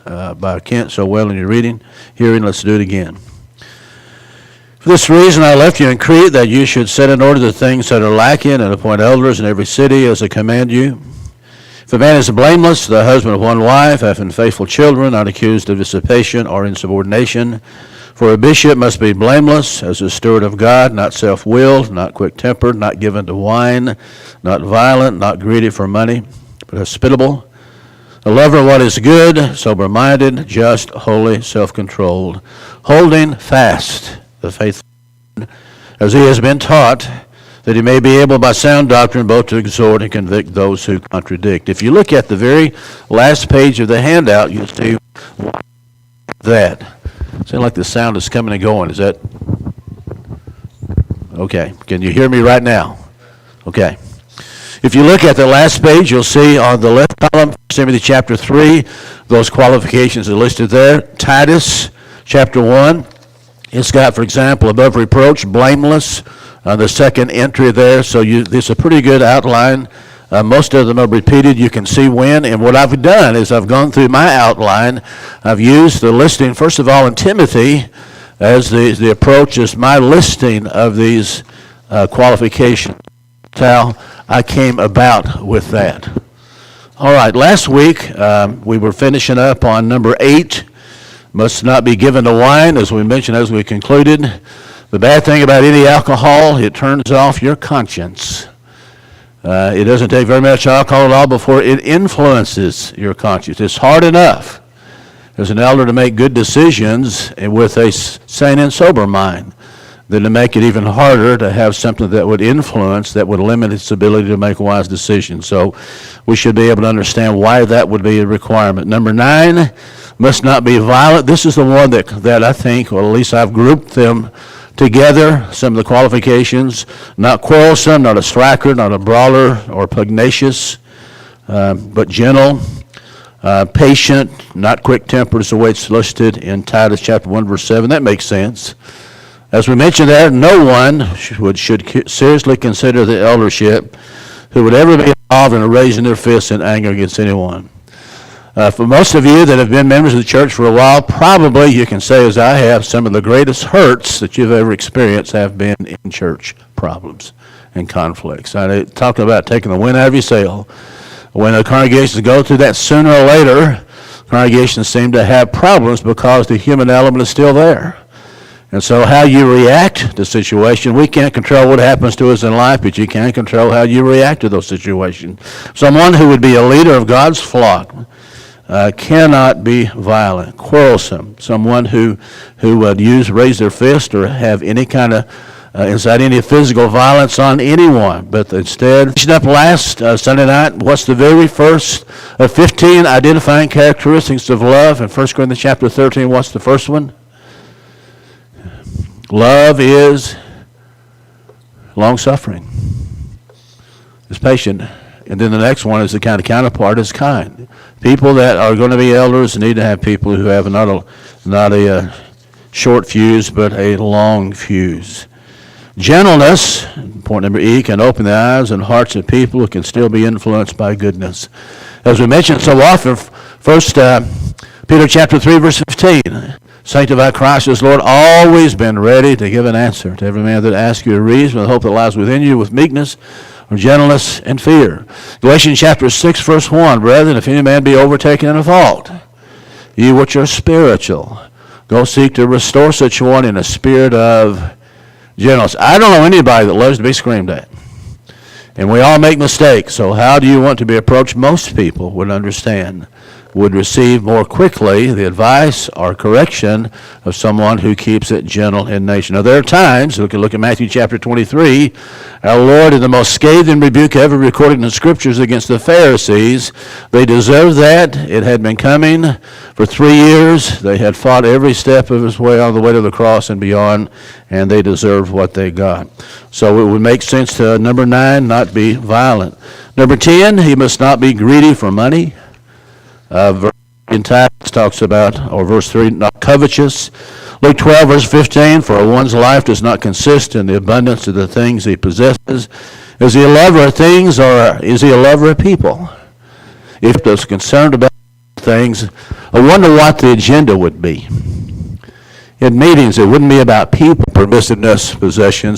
by Kent so well in your hearing. Let's do it again. For this reason I left you in Crete, that you should set in order the things that are lacking and appoint elders in every city as I command you. If a man is blameless, the husband of one wife, having faithful children, not accused of dissipation or insubordination. For a bishop must be blameless, as a steward of God, not self-willed, not quick-tempered, not given to wine, not violent, not greedy for money, but hospitable, a lover of what is good, sober-minded, just, holy, self-controlled, holding fast the faith as he has been taught, that he may be able by sound doctrine both to exhort and convict those who contradict. If you look at the very last page of the handout, you'll see that. Seems like the sound is coming and going. Is that okay? Can you hear me right now? Okay. If you look at the last page, you'll see on the left column, 1 Timothy chapter 3, those qualifications are listed there. Titus chapter 1, it's got, for example, above reproach, blameless, the second entry there. So this is a pretty good outline. Most of them are repeated. You can see when. And what I've done is I've gone through my outline. I've used the listing, first of all, in Timothy, as the approach is my listing of these qualifications. That's how I came about with that. All right, last week we were finishing up on number 8, must not be given to wine, as we mentioned as we concluded. The bad thing about any alcohol, it turns off your conscience. It doesn't take very much alcohol at all before it influences your conscience. It's hard enough as an elder to make good decisions with a sane and sober mind than to make it even harder to have something that would influence, that would limit its ability to make wise decisions. So we should be able to understand why that would be a requirement. Number 9, must not be violent. This is the one that I think, or at least I've grouped them together, some of the qualifications. Not quarrelsome, not a striker, not a brawler or pugnacious, but gentle, patient, not quick-tempered, is the way it's listed in Titus chapter 1, verse 7. That makes sense. As we mentioned there, no one should seriously consider the eldership who would ever be involved in raising their fists in anger against anyone. For most of you that have been members of the church for a while, probably you can say, as I have, some of the greatest hurts that you've ever experienced have been in church problems and conflicts. I talk about taking the wind out of your sail. When the congregations go through that, sooner or later, congregations seem to have problems because the human element is still there. And so how you react to the situation, we can't control what happens to us in life, but you can control how you react to those situations. Someone who would be a leader of God's flock cannot be violent, quarrelsome, someone who would raise their fist or have any kind of incite any physical violence on anyone, but instead, up last Sunday night, what's the very first of 15 identifying characteristics of love? In 1 Corinthians chapter 13, what's the first one? Love is long-suffering, is patient. And then the next one is the kind of counterpart is kind. People that are going to be elders need to have people who have not a short fuse, but a long fuse. Gentleness, point number E, can open the eyes and hearts of people who can still be influenced by goodness. As we mentioned so often, 1 Peter chapter 3, verse 15, sanctify Christ as Lord, always been ready to give an answer to every man that asks you a reason, with the hope that lies within you, with meekness, or gentleness and fear. Galatians chapter 6, verse 1, brethren, if any man be overtaken in a fault, ye which are spiritual, go seek to restore such one in a spirit of gentleness. I don't know anybody that loves to be screamed at. And we all make mistakes, so how do you want to be approached? Most people would understand, would receive more quickly the advice or correction of someone who keeps it gentle in nature. Now, there are times, look at Matthew chapter 23, our Lord in the most scathing rebuke ever recorded in the Scriptures against the Pharisees. They deserved that. It had been coming for 3 years. They had fought every step of his way on the way to the cross and beyond, and they deserved what they got. So it would make sense to, number 9, not be violent. Number 10, he must not be greedy for money. Verse in Titus talks about, or verse 3, not covetous. Luke 12, verse 15, for one's life does not consist in the abundance of the things he possesses. Is he a lover of things, or is he a lover of people? If he's concerned about things. I wonder what the agenda would be. In meetings, it wouldn't be about people, permissiveness, possessions.